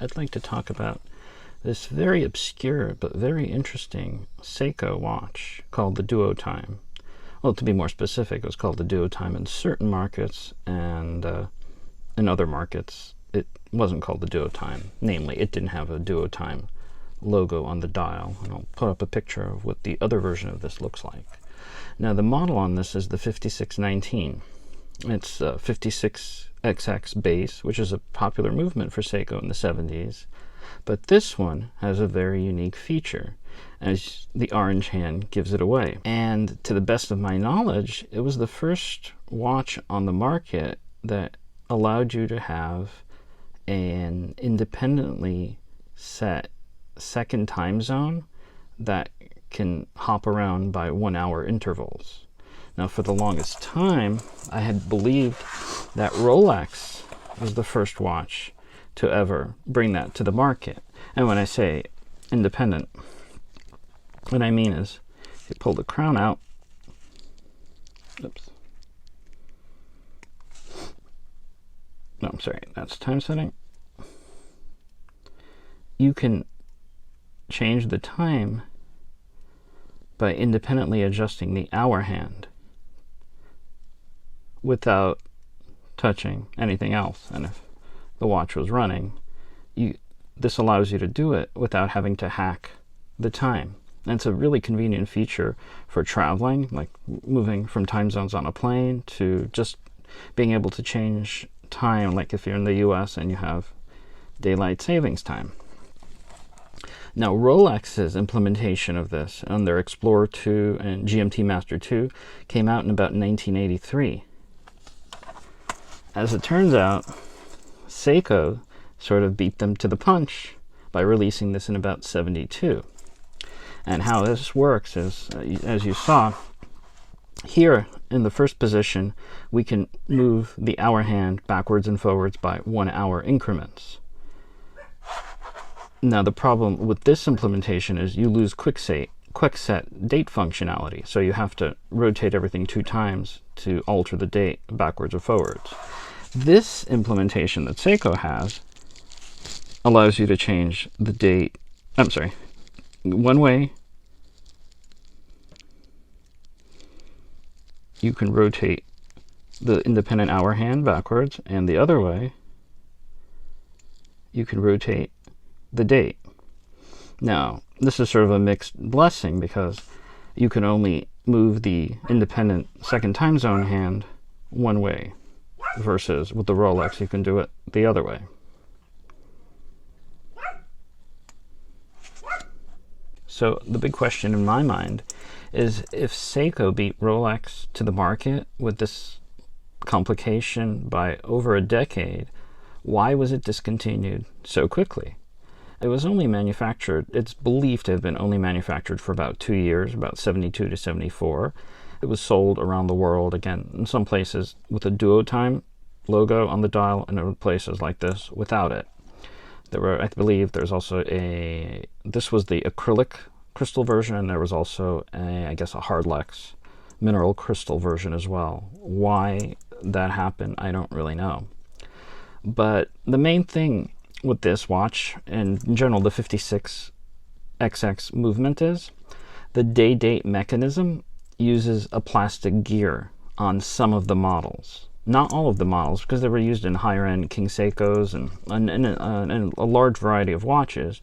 I'd like to talk about this very obscure but very interesting Seiko watch called the Duotime. Well, to be more specific, it was called the Duotime in certain markets, and in other markets it wasn't called the Duotime. Namely, it didn't have a Duotime logo on the dial. And I'll put up a picture of what the other version of this looks like. Now, the model on this is the 5619. It's 56XX base, which is a popular movement for Seiko in the 70s. But this one has a very unique feature, as the orange hand gives it away. And to the best of my knowledge, it was the first watch on the market that allowed you to have an independently set second time zone that can hop around by 1 hour intervals. Now, for the longest time, I had believed that Rolex was the first watch to ever bring that to the market. And when I say independent, what I mean is you pull the crown out. Oops. No, I'm sorry, that's time setting. You can change the time by independently adjusting the hour hand without touching anything else. And if the watch was running, this allows you to do it without having to hack the time. And it's a really convenient feature for traveling, like moving from time zones on a plane, to just being able to change time, like if you're in the US and you have daylight savings time. Now, Rolex's implementation of this on their Explorer 2 and GMT Master 2 came out in about 1983. As it turns out, Seiko sort of beat them to the punch by releasing this in about 72. And how this works is, as you saw, here in the first position, we can move the hour hand backwards and forwards by 1 hour increments. Now, the problem with this implementation is you lose quickset date functionality, so you have to rotate everything 2 times to alter the date backwards or forwards. This implementation that Seiko has allows you to change the date, one way you can rotate the independent hour hand backwards, and the other way you can rotate the date. Now, this is sort of a mixed blessing because you can only move the independent second time zone hand one way, versus with the Rolex you can do it the other way. So the big question in my mind is, if Seiko beat Rolex to the market with this complication by over a decade, why was it discontinued so quickly? It was only manufactured, it's believed to have been only manufactured for about 2 years, about 72 to 74. It was sold around the world, again, in some places with a Duotime logo on the dial, and other places like this without it. There were, I believe, there's also this was the acrylic crystal version, and there was also I guess a Hardlex mineral crystal version as well. Why that happened, I don't really know. But the main thing with this watch, and in general the 56XX movement, is the day-date mechanism uses a plastic gear on some of the models. Not all of the models, because they were used in higher-end King Seikos and a large variety of watches.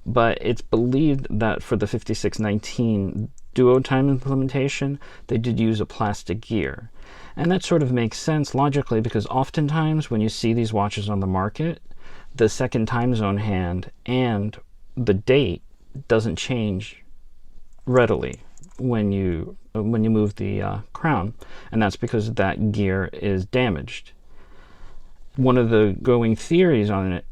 But it's believed that for the 5619 Duotime implementation, they did use a plastic gear. And that sort of makes sense logically, because oftentimes when you see these watches on the market, the second time zone hand and the date doesn't change readily when you move the crown, and that's because that gear is damaged. One of the going theories on it,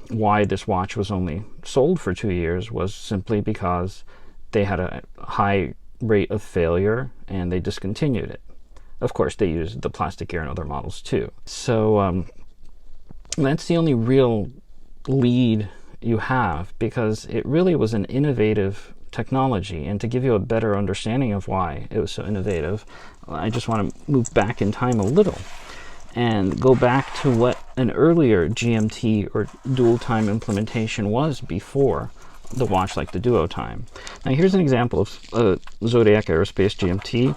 why this watch was only sold for 2 years, was simply because they had a high rate of failure and they discontinued it. Of course, they used the plastic gear in other models too. So that's the only real lead you have, because it really was an innovative technology. And to give you a better understanding of why it was so innovative, I just want to move back in time a little and go back to what an earlier GMT or dual time implementation was before the watch like the Duo Time. Now here's an example of a Zodiac Aerospace GMT,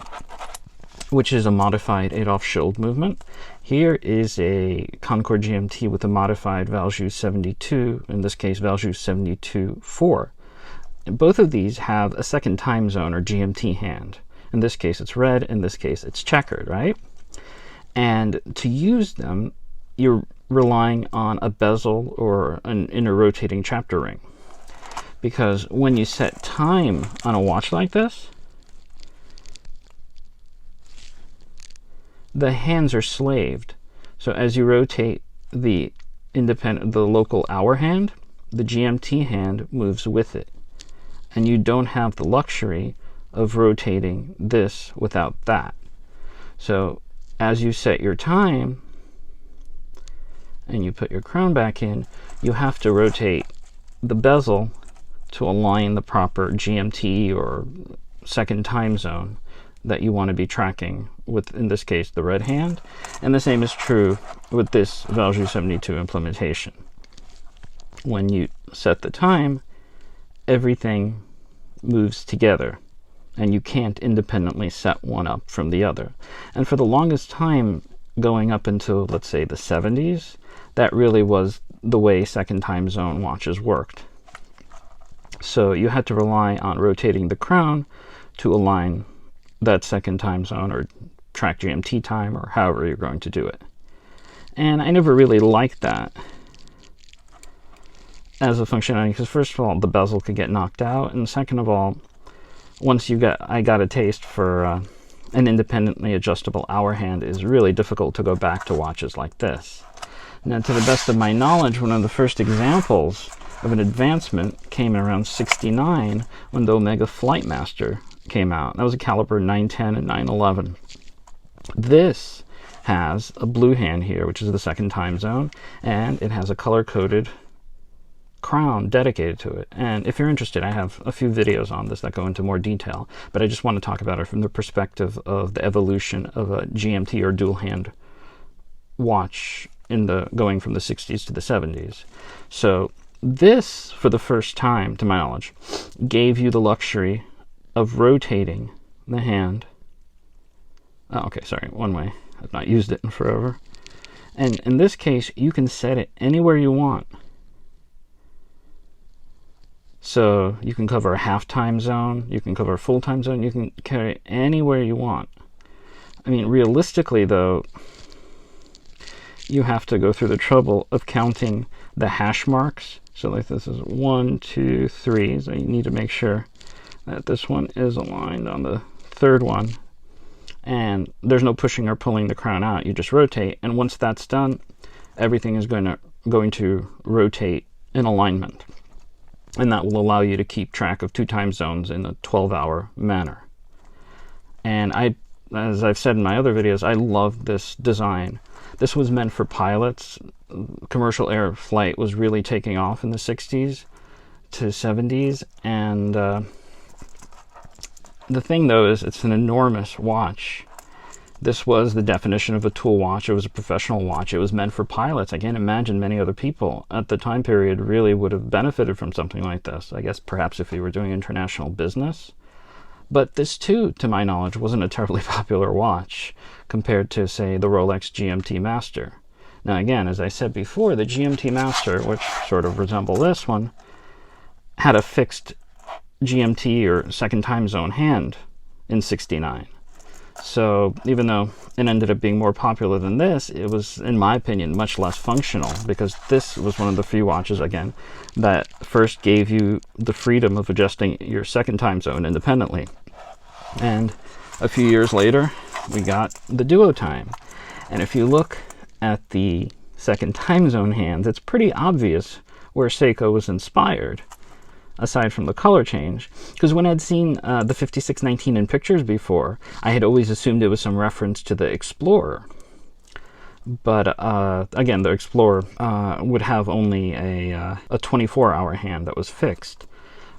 which is a modified Adolf Schild movement. Here is a Concorde GMT with a modified Valjoux 72, in this case Valjoux 72-4. Both of these have a second time zone or GMT hand. In this case it's red, in this case it's checkered, right? And to use them, you're relying on a bezel or an inner rotating chapter ring. Because when you set time on a watch like this, the hands are slaved. So as you rotate the local hour hand, the GMT hand moves with it. And you don't have the luxury of rotating this without that. So as you set your time and you put your crown back in, you have to rotate the bezel to align the proper GMT or second time zone that you want to be tracking with, in this case, the red hand. And the same is true with this Valjoux 72 implementation. When you set the time, everything moves together, and you can't independently set one up from the other. And for the longest time, going up until, let's say, the 70s, that really was the way second time zone watches worked. So you had to rely on rotating the crown to align that second time zone or track GMT time or however you're going to do it. And I never really liked that as a functionality because, first of all, the bezel could get knocked out, and second of all, once I got a taste for an independently adjustable hour hand, is really difficult to go back to watches like this. Now, to the best of my knowledge, one of the first examples of an advancement came in around '69 when the Omega Flightmaster came out. That was a caliber 910 and 911. This has a blue hand here, which is the second time zone, and it has a color-coded crown dedicated to it. And if you're interested, I have a few videos on this that go into more detail, but I just want to talk about it from the perspective of the evolution of a GMT or dual hand watch going from the 60s to the 70s. So this, for the first time, to my knowledge, gave you the luxury of rotating the hand. Oh, okay, sorry, one way. I've not used it in forever. And in this case, you can set it anywhere you want. So you can cover a half time zone, you can cover a full time zone, you can carry it anywhere you want. I mean, realistically, though, you have to go through the trouble of counting the hash marks. So like this is 1, 2, 3. So you need to make sure that this one is aligned on the third one. And there's no pushing or pulling the crown out. You just rotate. And once that's done, everything is going to rotate in alignment. And that will allow you to keep track of 2 time zones in a 12-hour manner. And as I've said in my other videos, I love this design. This was meant for pilots. Commercial air flight was really taking off in the 60s to 70s. And the thing, though, is it's an enormous watch. This was the definition of a tool watch. It was a professional watch. It was meant for pilots. I can't imagine many other people at the time period really would have benefited from something like this. I guess perhaps if we were doing international business. But this, too, to my knowledge, wasn't a terribly popular watch compared to, say, the Rolex GMT Master. Now, again, as I said before, the GMT Master, which sort of resembled this one, had a fixed GMT or second time zone hand in '69. So even though it ended up being more popular than this, it was, in my opinion, much less functional, because this was one of the few watches, again, that first gave you the freedom of adjusting your second time zone independently. And a few years later, we got the Duo Time. And if you look at the second time zone hands, it's pretty obvious where Seiko was inspired, aside from the color change. Because when I'd seen the 5619 in pictures before, I had always assumed it was some reference to the Explorer. But again, the Explorer would have only a 24-hour hand that was fixed,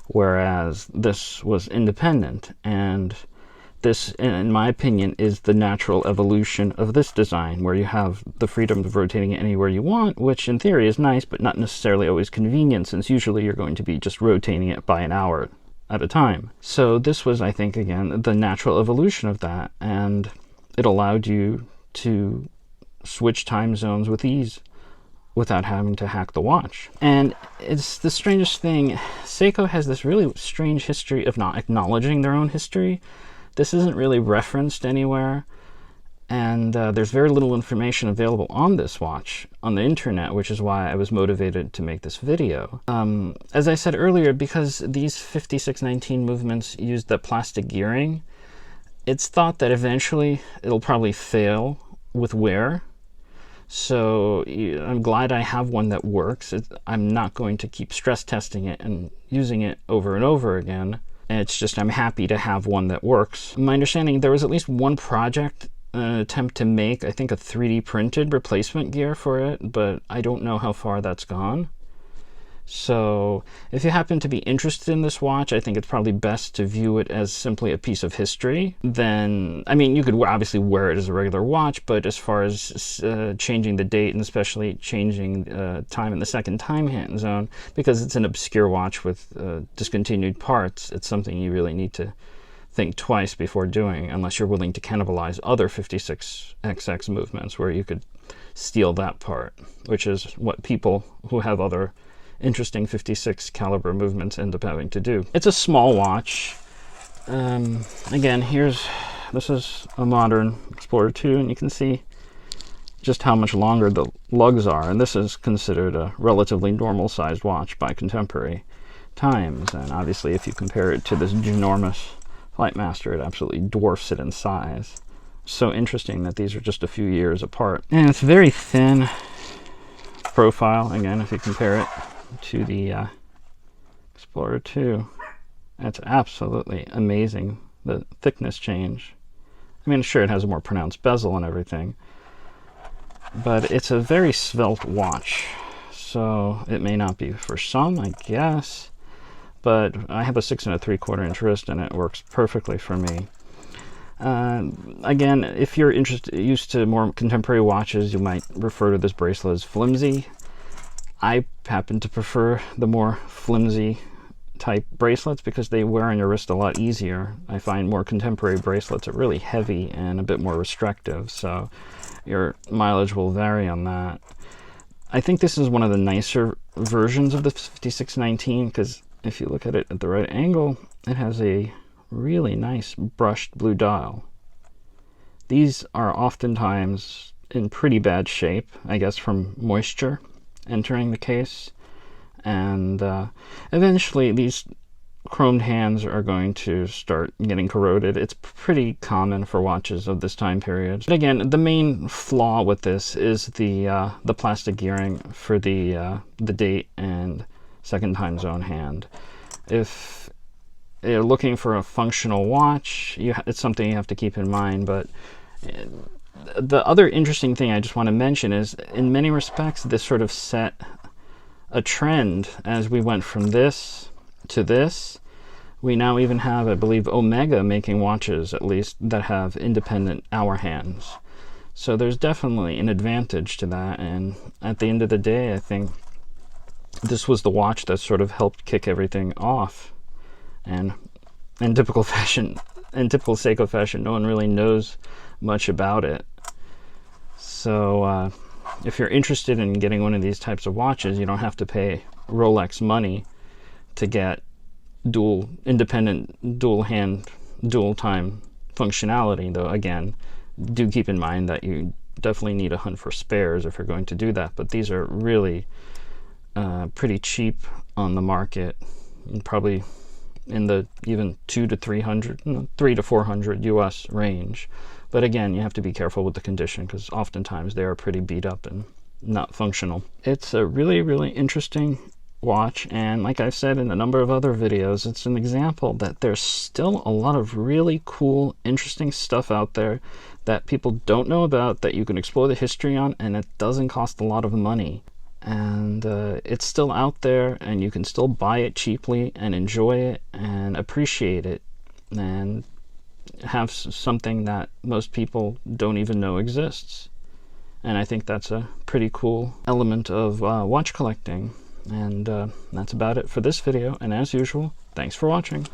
whereas this was independent. And this, in my opinion, is the natural evolution of this design, where you have the freedom of rotating it anywhere you want, which in theory is nice, but not necessarily always convenient, since usually you're going to be just rotating it by an hour at a time. So this was, I think, again, the natural evolution of that, and it allowed you to switch time zones with ease without having to hack the watch. And it's the strangest thing. Seiko has this really strange history of not acknowledging their own history. This isn't really referenced anywhere, and there's very little information available on this watch on the internet, which is why I was motivated to make this video. As I said earlier, because these 5619 movements use the plastic gearing, it's thought that eventually it'll probably fail with wear. So I'm glad I have one that works. I'm not going to keep stress testing it and using it over and over again. It's just I'm happy to have one that works. My understanding, there was at least one project, an attempt to make, I think, a 3D printed replacement gear for it, but I don't know how far that's gone. So if you happen to be interested in this watch, I think it's probably best to view it as simply a piece of history. Then, I mean, you could obviously wear it as a regular watch, but as far as changing the date, and especially changing time in the second time hand zone, because it's an obscure watch with discontinued parts, it's something you really need to think twice before doing, unless you're willing to cannibalize other 56XX movements where you could steal that part, which is what people who have other interesting 56 caliber movements end up having to do. It's a small watch. Again, this is a modern Explorer 2, and you can see just how much longer the lugs are, and this is considered a relatively normal sized watch by contemporary times. And obviously if you compare it to this ginormous Flightmaster, it absolutely dwarfs it in size. So interesting that these are just a few years apart. And it's very thin profile, again, if you compare it to the Explorer 2. That's absolutely amazing, the thickness change. I mean, sure, it has a more pronounced bezel and everything, but it's a very svelte watch, so it may not be for some, I guess, but I have a 6 3/4 inch wrist, and it works perfectly for me. Again, if you're used to more contemporary watches, you might refer to this bracelet as flimsy. I happen to prefer the more flimsy type bracelets because they wear on your wrist a lot easier. I find more contemporary bracelets are really heavy and a bit more restrictive, so your mileage will vary on that. I think this is one of the nicer versions of the 5619 because if you look at it at the right angle, it has a really nice brushed blue dial. These are oftentimes in pretty bad shape, I guess from moisture entering the case, and eventually these chromed hands are going to start getting corroded. It's pretty common for watches of this time period. But again, the main flaw with this is the plastic gearing for the date and second time zone hand. If you're looking for a functional watch, it's something you have to keep in mind. But the other interesting thing I just want to mention is, in many respects, this sort of set a trend as we went from this to this. We now even have, I believe, Omega making watches, at least, that have independent hour hands. So there's definitely an advantage to that, and at the end of the day, I think this was the watch that sort of helped kick everything off. And in typical fashion, in typical Seiko fashion, no one really knows much about it. So if you're interested in getting one of these types of watches, you don't have to pay Rolex money to get independent dual hand, dual time functionality. Though again, do keep in mind that you definitely need a hunt for spares if you're going to do that. But these are really pretty cheap on the market, and probably in the even 200 to 300, 300 to 400 US range. But again, you have to be careful with the condition because oftentimes they are pretty beat up and not functional. It's a really, really interesting watch, and like I've said in a number of other videos, it's an example that there's still a lot of really cool, interesting stuff out there that people don't know about, that you can explore the history on, and it doesn't cost a lot of money. And it's still out there, and you can still buy it cheaply and enjoy it and appreciate it. And have something that most people don't even know exists. And I think that's a pretty cool element of watch collecting. And that's about it for this video. And as usual, thanks for watching.